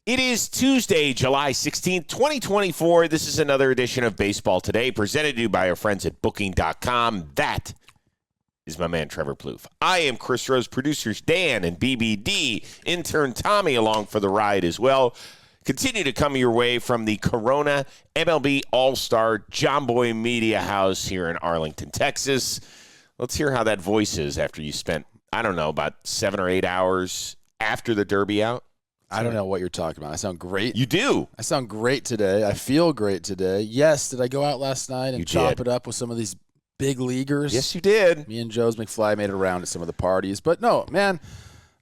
It is Tuesday, July 16th, 2024. This is another edition of Baseball Today, presented to you by our friends at Booking.com. That is my man, Trevor Plouffe. I am Chris Rose, producers Dan and BBD, intern Tommy along for the ride as well. Continue to come your way from the Corona MLB All-Star John Boy Media House here in Arlington, Texas. Let's hear how that voice is after you spent, I don't know, about 7 or 8 hours after the Derby out. I don't know what you're talking about. I sound great. You do. I sound great today. I feel great today. Yes, did I go out last night and chop it up with some of these big leaguers? Yes, you did. Me and Joe's McFly made it around at some of the parties. But no, man,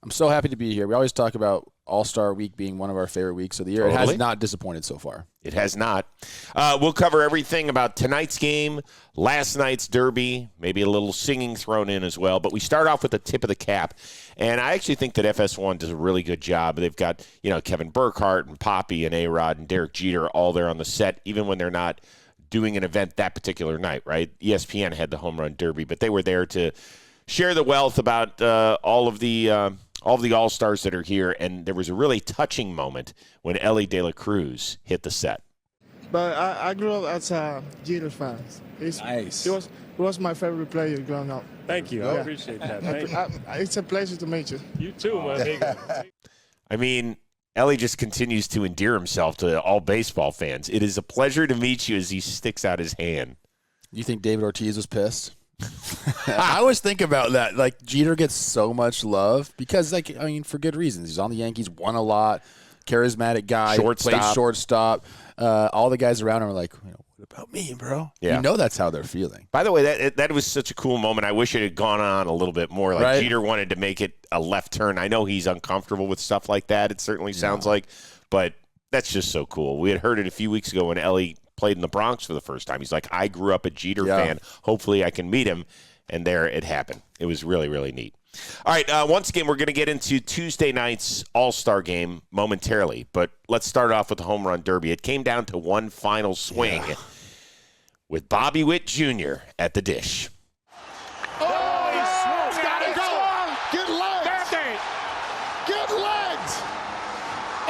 I'm so happy to be here. We always talk about All-Star Week being one of our favorite weeks of the year. Totally. It has not disappointed so far. It has not. We'll cover everything about tonight's game, last night's Derby, maybe a little singing thrown in as well. But we start off with the tip of the cap. And I actually think that FS1 does a really good job. They've got, Kevin Burkhardt and Poppy and A-Rod and Derek Jeter all there on the set, even when they're not doing an event that particular night, right? ESPN had the Home Run Derby, but they were there to share the wealth about all of the All-Stars that are here. And there was a really touching moment when Ellie De La Cruz hit the set. But I grew up as a Jeter fan. Nice. He was my favorite player growing up. Thank you. I appreciate that. Thank you. It's a pleasure to meet you. You too, my amigo. I mean, Ellie just continues to endear himself to all baseball fans. It is a pleasure to meet you as he sticks out his hand. You think David Ortiz was pissed? I always think about that. Like, Jeter gets so much love because, for good reasons. He's on the Yankees, won a lot, charismatic guy, plays shortstop. All the guys around him are like, what about me, bro? Yeah. That's how they're feeling. By the way, that was such a cool moment. I wish it had gone on a little bit more. Like, right? Jeter wanted to make it a left turn. I know he's uncomfortable with stuff like that. It certainly sounds like, but that's just so cool. We had heard it a few weeks ago when Ellie played in the Bronx for the first time. He's like, I grew up a Jeter fan. Hopefully I can meet him. And there it happened. It was really, really neat. All right, once again, we're going to get into Tuesday night's All-Star game momentarily. But let's start off with the Home Run Derby. It came down to one final swing with Bobby Witt Jr. at the dish. Oh, he swung. Got to go. Get legs. Get legs.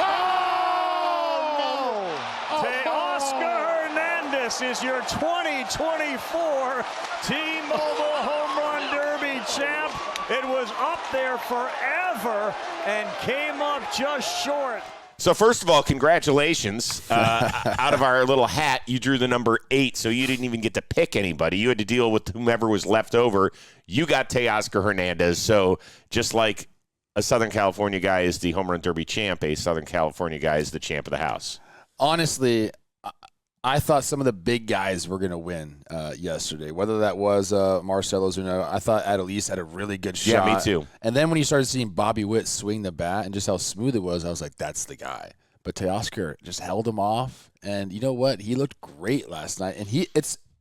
Oh, no. Teoscar Hernandez is your 2024 T-Mobile Home Run Derby champ. It was up there forever and came up just short. So first of all, congratulations. Out of our little hat, you drew the number 8, so you didn't even get to pick anybody. You had to deal with whomever was left over. You got Teoscar Hernandez. So just like a Southern California guy is the Home Run Derby champ, a Southern California guy is the champ of the house. Honestly, I thought some of the big guys were going to win yesterday, whether that was Marcell Ozuna. I thought Adelise had a really good shot. Yeah, me too. And then when you started seeing Bobby Witt swing the bat and just how smooth it was, I was like, that's the guy. But Teoscar just held him off. And you know what? He looked great last night. And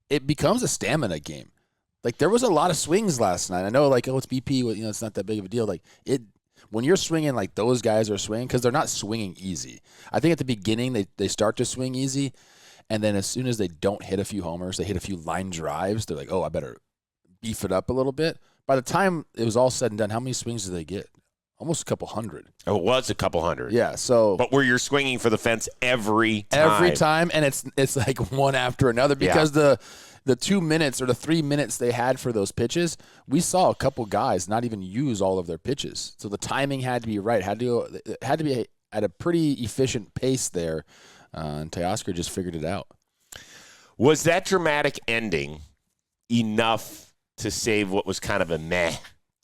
it becomes a stamina game. Like, there was a lot of swings last night. I know, it's BP. It's not that big of a deal. When you're swinging like those guys are swinging, because they're not swinging easy. I think at the beginning they start to swing easy. And then as soon as they don't hit a few homers, they hit a few line drives, they're like, oh, I better beef it up a little bit. By the time it was all said and done, how many swings did they get? Almost a couple hundred. Oh, it was a couple hundred. Yeah, so. But where you're swinging for the fence every time. Every time, and it's like one after another because the 2 minutes or the 3 minutes they had for those pitches, we saw a couple guys not even use all of their pitches. So the timing had to be right. It had to be at a pretty efficient pace there. And Teoscar just figured it out. Was that dramatic ending enough to save what was kind of a meh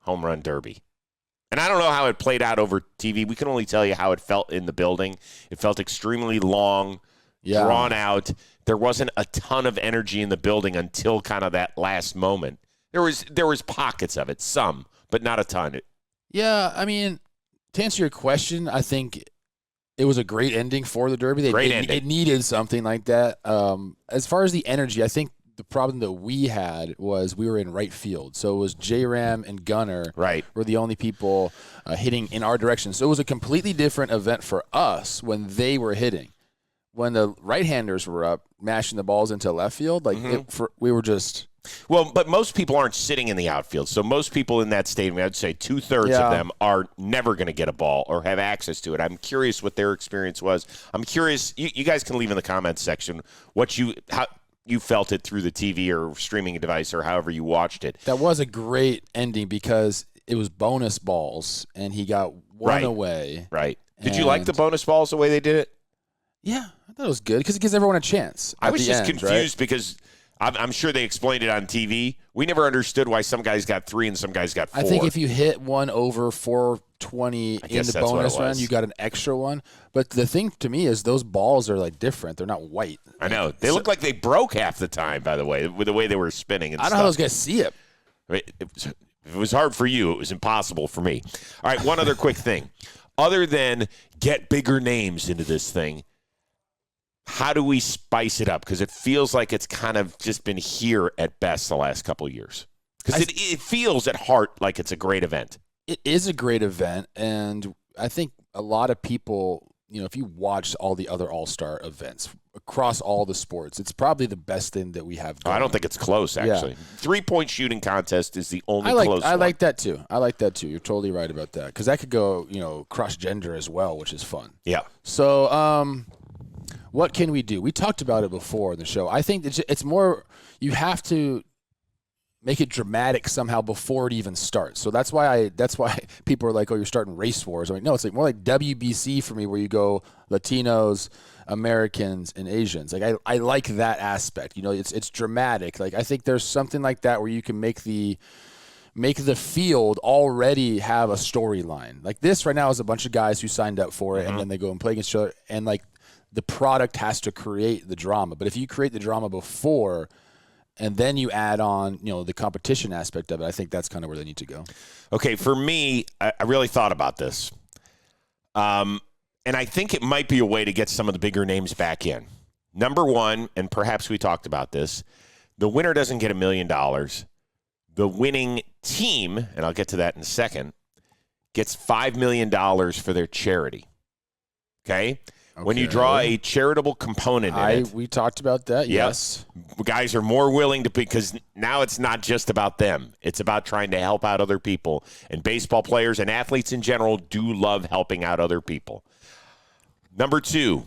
Home Run Derby? And I don't know how it played out over TV. We can only tell you how it felt in the building. It felt extremely long, drawn out. There wasn't a ton of energy in the building until kind of that last moment. There was pockets of it, some, but not a ton. Yeah, I mean, to answer your question, I think it was a great ending for the Derby. It needed something like that. As far as the energy, I think the problem that we had was we were in right field. So it was J-Ram and Gunnar were the only people hitting in our direction. So it was a completely different event for us when they were hitting. When the right-handers were up, mashing the balls into left field, we were just Well, but most people aren't sitting in the outfield. So most people in that stadium, I'd say 2/3 of them are never going to get a ball or have access to it. I'm curious what their experience was. I'm curious. You guys can leave in the comments section how you felt it through the TV or streaming device or however you watched it. That was a great ending because it was bonus balls, and he got one away. Right. Did you like the bonus balls the way they did it? Yeah, I thought it was good because it gives everyone a chance. I was just confused because I'm sure they explained it on TV. We never understood why some guys got 3 and some guys got 4. I think if you hit one over 420 in the bonus round, you got an extra one. But the thing to me is those balls are like different. They're not white. I know. They look like they broke half the time, by the way, with the way they were spinning and I don't know how those guys see it. If it was hard for you, it was impossible for me. All right, one other quick thing. Other than get bigger names into this thing, how do we spice it up? Because it feels like it's kind of just been here at best the last couple of years. Because it feels at heart like it's a great event. It is a great event, and I think a lot of people, if you watch all the other All-Star events across all the sports, it's probably the best thing that we have going. I don't think it's close, actually. Yeah. 3-point shooting contest is the only close one. I like that, too. You're totally right about that. Because that could go, cross-gender as well, which is fun. Yeah. So, what can we do? We talked about it before in the show. I think it's more you have to make it dramatic somehow before it even starts. So that's why people are like, "Oh, you're starting race wars." I'm like, no, it's like more like WBC for me, where you go Latinos, Americans, and Asians. Like I like that aspect. It's dramatic. Like I think there's something like that where you can make the field already have a storyline. Like this right now is a bunch of guys who signed up for it, and then they go and play against each other, and like the product has to create the drama. But if you create the drama before and then you add on, the competition aspect of it, I think that's kind of where they need to go. Okay, for me, I really thought about this. And I think it might be a way to get some of the bigger names back in. Number one, and perhaps we talked about this, the winner doesn't get $1 million. The winning team, and I'll get to that in a second, gets $5 million for their charity. Okay? When you draw a charitable component in it. We talked about that, yes. Guys are more willing to, because now it's not just about them. It's about trying to help out other people. And baseball players and athletes in general do love helping out other people. Number 2,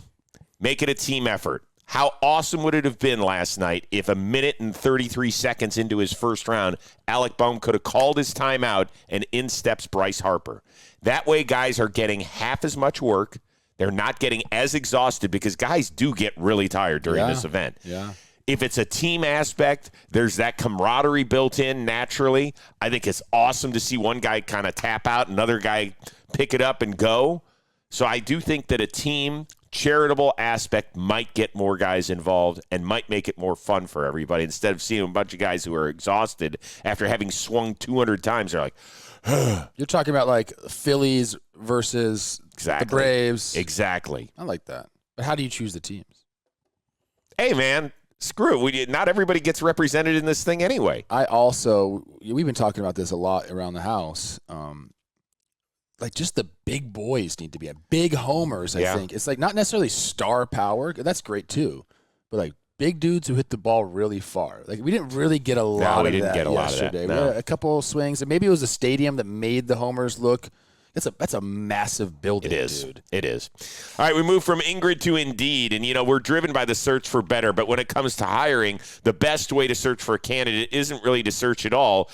make it a team effort. How awesome would it have been last night if 1 minute and 33 seconds into his first round, Alec Bohm could have called his timeout and in steps Bryce Harper. That way guys are getting half as much work. They're not getting as exhausted because guys do get really tired during this event. Yeah. If it's a team aspect, there's that camaraderie built in naturally. I think it's awesome to see one guy kind of tap out, another guy pick it up and go. So I do think that a team charitable aspect might get more guys involved and might make it more fun for everybody. Instead of seeing a bunch of guys who are exhausted after having swung 200 times, they're like, You're talking about like Phillies versus the Braves. Exactly. I like that. But how do you choose the teams? Hey, man, screw it. Not everybody gets represented in this thing anyway. We've been talking about this a lot around the house. Like just the big boys need to be big homers, I think. It's like not necessarily star power. That's great too. But like big dudes who hit the ball really far. Like we didn't really get a lot of that yesterday. No. We had a couple of swings, and maybe it was a stadium that made the homers look. That's a massive building, dude. It is. All right, we move from Ingrid to Indeed, and we're driven by the search for better. But when it comes to hiring, the best way to search for a candidate isn't really to search at all.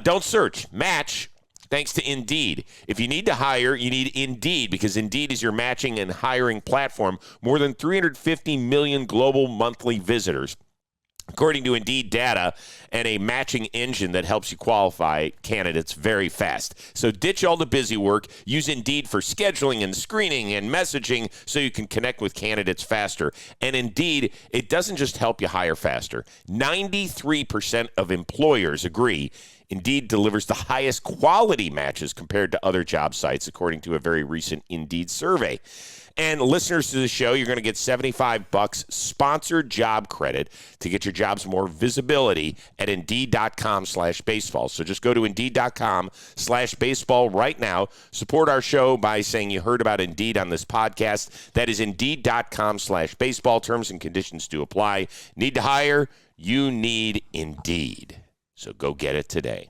Don't search, match. Thanks to Indeed. If you need to hire, you need Indeed, because Indeed is your matching and hiring platform. More than 350 million global monthly visitors, according to Indeed data, and a matching engine that helps you qualify candidates very fast. So ditch all the busy work. Use Indeed for scheduling and screening and messaging so you can connect with candidates faster. And Indeed, it doesn't just help you hire faster. 93% of employers agree Indeed delivers the highest quality matches compared to other job sites, according to a very recent Indeed survey. And listeners to the show, you're going to get $75 sponsored job credit to get your jobs more visibility at Indeed.com/baseball. So just go to Indeed.com/baseball right now. Support our show by saying you heard about Indeed on this podcast. That is Indeed.com/baseball. Terms and conditions do apply. Need to hire? you need Indeed. So go get it today.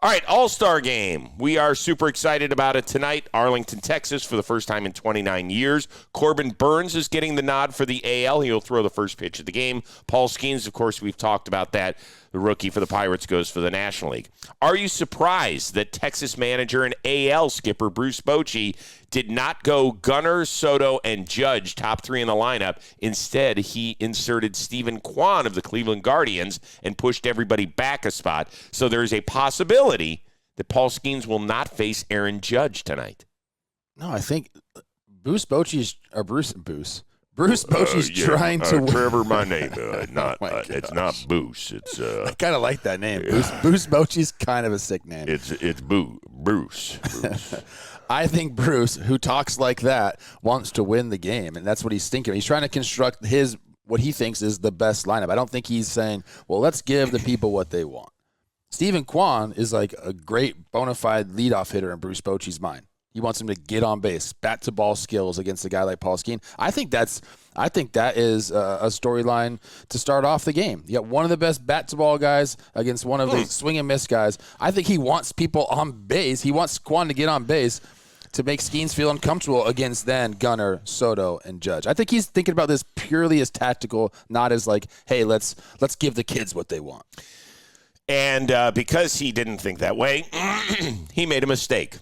All right, All-Star Game. We are super excited about it tonight. Arlington, Texas, for the first time in 29 years. Corbin Burns is getting the nod for the AL. He'll throw the first pitch of the game. Paul Skenes, of course, we've talked about that. The rookie for the Pirates goes for the National League. Are you surprised that Texas manager and AL skipper Bruce Bochy did not go Gunnar, Soto, and Judge, top three in the lineup? Instead, he inserted Stephen Kwan of the Cleveland Guardians and pushed everybody back a spot. So there's a possibility that Paul Skenes will not face Aaron Judge tonight. No, I think Bruce Bochy's trying to win. Trevor, my name. It's not Bruce. It's I kind of like that name. Bruce Bochy's kind of a sick name. It's Bruce. I think Bruce, who talks like that, wants to win the game, and that's what he's thinking. He's trying to construct what he thinks is the best lineup. I don't think he's saying, well, let's give the people what they want. Stephen Kwan is like a great bona fide leadoff hitter in Bruce Bochy's mind. He wants him to get on base, bat to ball skills against a guy like Paul Skenes. I think that is a storyline to start off the game. You got one of the best bat to ball guys against one of the swing and miss guys. I think he wants people on base. He wants Kwan to get on base to make Skenes feel uncomfortable against then Gunnar, Soto, and Judge. I think he's thinking about this purely as tactical, not as like, hey, let's give the kids what they want. And because he didn't think that way, he made a mistake.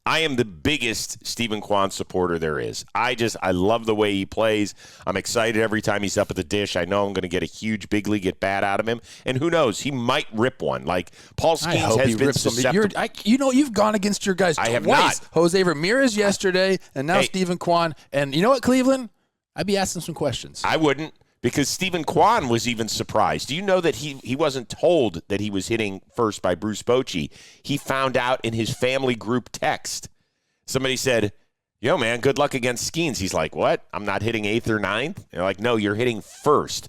I am the biggest Stephen Kwan supporter there is. I love the way he plays. I'm excited every time he's up at the dish. I know I'm going to get a huge big league at bat out of him. And who knows, he might rip one. Like Paul Skenes has been susceptible. You've gone against your guys twice. I have not. Jose Ramirez yesterday, and now Stephen Kwan. And you know what, Cleveland? I'd be asking some questions. I wouldn't. Because Stephen Kwan was even surprised. Do you know that he wasn't told that he was hitting first by Bruce Bochy? He found out in his family group text. Somebody said, yo, man, good luck against Skenes. He's like, what? I'm not hitting 8th or 9th? They're like, no, you're hitting first.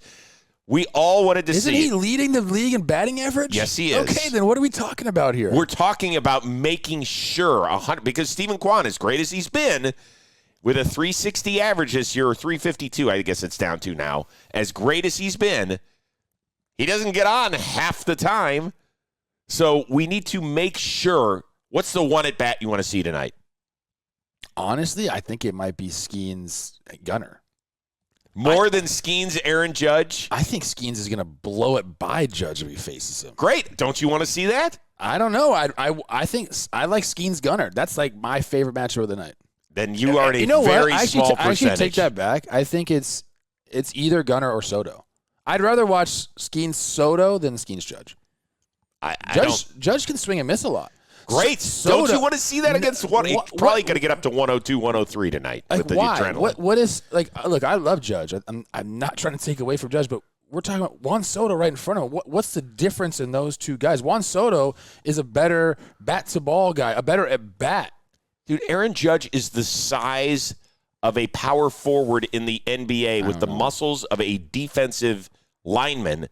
We all wanted to see. Isn't he leading the league in batting average? Yes, he is. Okay, then what are we talking about here? We're talking about making sure, because Stephen Kwan, as great as he's been, with a 360 average this year, or 352, I guess it's down to now. As great as he's been, he doesn't get on half the time. So we need to make sure. What's the one at bat you want to see tonight? Honestly, I think it might be Skenes Gunnar. More than Skenes Aaron Judge? I think Skenes is going to blow it by Judge if he faces him. Great. Don't you want to see that? I don't know. I think I like Skenes Gunnar. That's like my favorite matchup of the night. Then you are a very small percentage. I should take that back. I think it's either Gunnar or Soto. I'd rather watch Skenes Soto than Skenes Judge. Judge can swing and miss a lot. Great. Don't you want to see that against one? He's probably going to get up to 102, 103 tonight with the adrenaline. What is, like, look, I love Judge. I'm not trying to take away from Judge, but we're talking about Juan Soto right in front of him. What's the difference in those two guys? Juan Soto is a better bat-to-ball guy, a better at-bat. Dude, Aaron Judge is the size of a power forward in the NBA with the muscles of a defensive lineman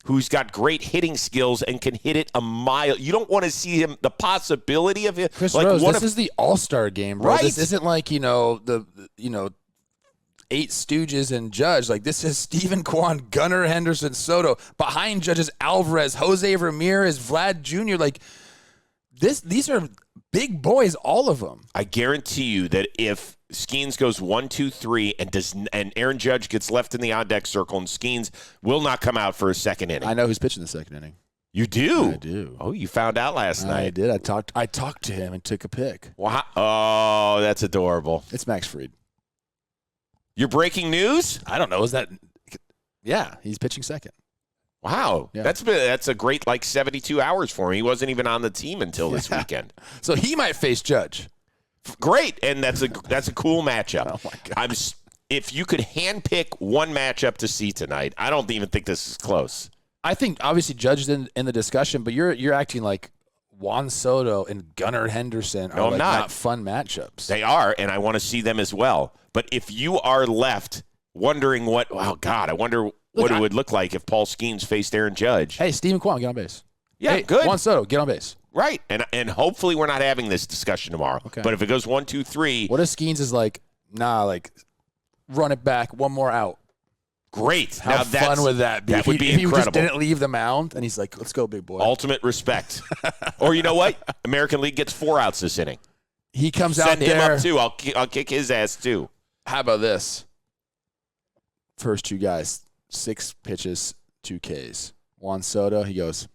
who's got great hitting skills and can hit it a mile. You don't want to see him, the possibility of it. Chris Rose, this is the All-Star game, bro. Right. This isn't like, the Eight Stooges and Judge. Like, this is Stephen Kwan, Gunnar, Henderson, Soto. Behind Judges, Alvarez, Jose Ramirez, Vlad Jr. Like, these are big boys, all of them. I guarantee you that if Skenes goes 1, 2, 3, and Aaron Judge gets left in the on-deck circle, and Skenes will not come out for a second inning. I know who's pitching the second inning. You do? I do. Oh, you found out last night. I did. I talked to him and took a pick. Wow. Oh, that's adorable. It's Max Fried. You're breaking news? I don't know. Is that? Yeah, he's pitching second. Wow. Yeah. That's a great 72 hours for him. He wasn't even on the team until this weekend. So he might face Judge. Great, and that's a cool matchup. Oh my God. If you could handpick one matchup to see tonight, I don't even think this is close. I think obviously Judge is in the discussion, but you're acting like Juan Soto and Gunnar Henderson are not fun matchups. They are, and I want to see them as well. But if you are left wondering I wonder what it would look like if Paul Skenes faced Aaron Judge. Hey, Stephen Kwan, get on base. Yeah, good. Juan Soto, get on base. Right, and hopefully we're not having this discussion tomorrow. Okay. But if it goes 1, 2, 3. What if Skenes is run it back, one more out? Great. How fun would that be? That would be if incredible. He just didn't leave the mound, and he's like, let's go, big boy. Ultimate respect. Or you know what? American League gets 4 outs this inning. He comes out Send there. him up, too. I'll kick his ass, too. How about this? First 2 guys, 6 pitches, 2 Ks. Juan Soto, he goes,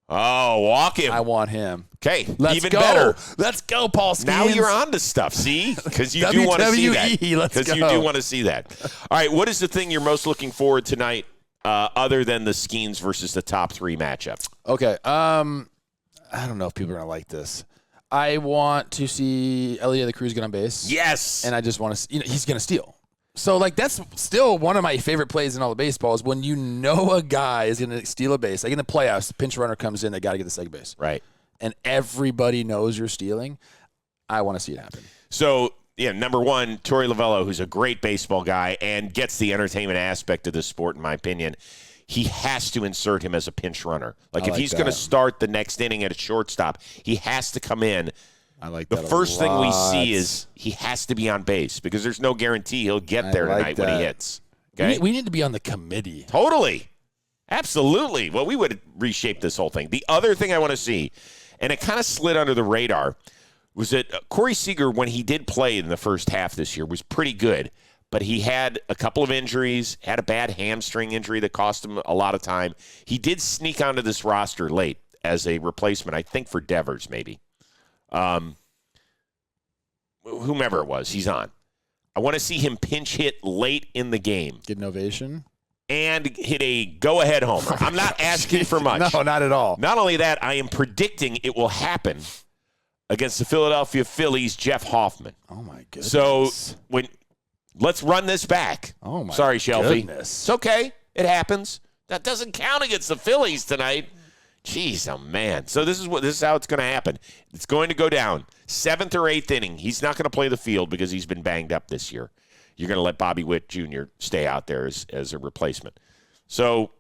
Oh, walk him. I want him. Okay, Let's even go. better. Let's go, Paul Skenes. Now you're on to stuff, see? Because you do want to see that. Because you do want to see that. All right, what is the thing you're most looking forward tonight other than the Skenes versus the top 3 matchup? Okay, I don't know if people are going to like this. I want to see Elliot the Cruz get on base. Yes. And I just want to he's going to steal. So, that's still one of my favorite plays in all of baseball is when you know a guy is going to steal a base. Like in the playoffs, the pinch runner comes in, they got to get the second base. Right. And everybody knows you're stealing. I want to see it happen. So, number one, Torey Lovello, who's a great baseball guy and gets the entertainment aspect of this sport, in my opinion, he has to insert him as a pinch runner. If he's going to start the next inning at a shortstop, he has to come in. I like the that. The first thing we see is he has to be on base because there's no guarantee he'll get there tonight when he hits. Okay? We need to be on the committee. Totally. Absolutely. Well, we would reshape this whole thing. The other thing I want to see, and it kind of slid under the radar, was that Corey Seager, when he did play in the first half this year, was pretty good. But he had a couple of injuries, had a bad hamstring injury that cost him a lot of time. He did sneak onto this roster late as a replacement, I think for Devers maybe. Whomever it was, he's on. I want to see him pinch hit late in the game. Get an ovation. And hit a go-ahead homer. I'm not asking for much. No, not at all. Not only that, I am predicting it will happen against the Philadelphia Phillies' Jeff Hoffman. Oh, my goodness. So let's run this back. Oh, my Sorry, Shelby. goodness. It's okay. It happens. That doesn't count against the Phillies tonight. Jeez, oh, man. So this is how it's going to happen. It's going to go down. 7th or 8th inning. He's not going to play the field because he's been banged up this year. You're going to let Bobby Witt Jr. stay out there as a replacement. So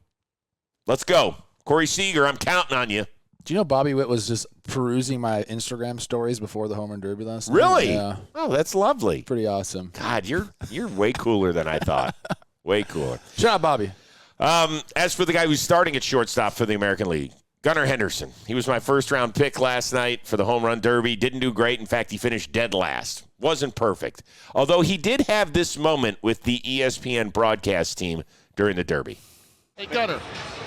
let's go. Corey Seager, I'm counting on you. Do you know Bobby Witt was just perusing my Instagram stories before the home run derby last night? Really? Yeah. Oh, that's lovely. Pretty awesome. God, you're way cooler than I thought. Way cooler. Shout out, Bobby. As for the guy who's starting at shortstop for the American League, Gunnar Henderson. He was my first-round pick last night for the home run derby. Didn't do great. In fact, he finished dead last. Wasn't perfect. Although he did have this moment with the ESPN broadcast team during the derby. Hey, Gunnar,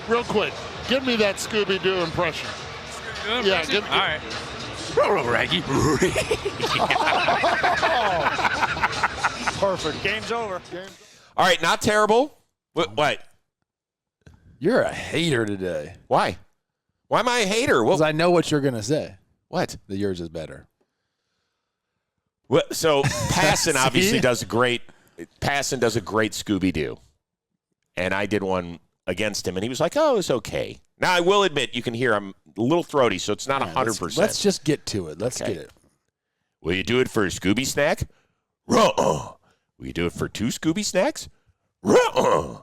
real quick, give me that Scooby-Doo impression. Yeah, give me. All right. Roll, Raggy. Perfect. Game's over. All right, not terrible. What? You're a hater today. Why? Why am I a hater? Because I know what you're going to say. What? That yours is better. Well, so Passon obviously does a great Scooby-Doo. And I did one against him, and he was like, oh, it's okay. Now, I will admit, you can hear I'm a little throaty, so it's not 100%. Let's just get to it. Let's get it. Will you do it for a Scooby snack? Ruh-uh. Will you do it for 2 Scooby snacks? Ruh-uh.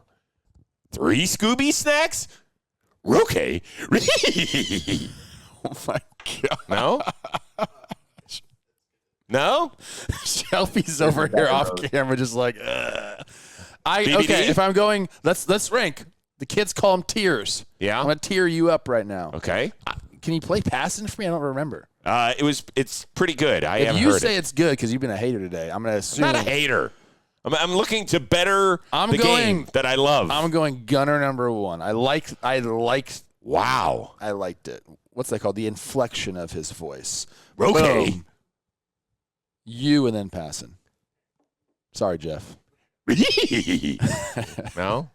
3 Scooby snacks? Okay. Oh, my God. No? No? Shelby's over here off camera just like, ugh. BBD? Okay, if I'm going, let's rank. The kids call them tiers. Yeah? I'm going to tier you up right now. Okay. Can you play Passon for me? I don't remember. It's pretty good. I if haven't you heard say it. it's good because you've been a hater today, I'm going to assume. I'm not a hater. I'm looking to better game that I love. I'm going Gunnar number 1. I liked. Wow. I liked it. What's that called? The inflection of his voice. Okay. Boom. You and then Passon. Sorry, Jeff. No?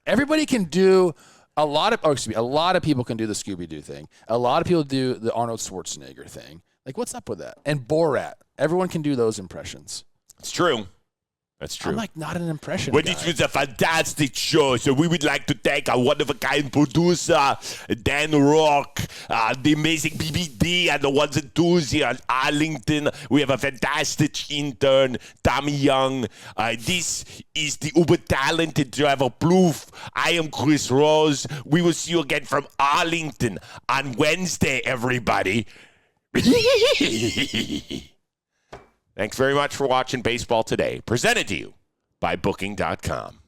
Everybody can do a lot of people can do the Scooby-Doo thing. A lot of people do the Arnold Schwarzenegger thing. Like, what's up with that? And Borat. Everyone can do those impressions. It's true. That's true. I'm like not an impression Well, guy. this was a fantastic show, so we would like to thank our one-of-a-kind producer, Dan Rock, the amazing BBD, and the ones and twos here in Arlington. We have a fantastic intern, Tommy Young. This is the uber-talented Trevor Plouffe. I am Chris Rose. We will see you again from Arlington on Wednesday, everybody. Thanks very much for watching Baseball Today, presented to you by Booking.com.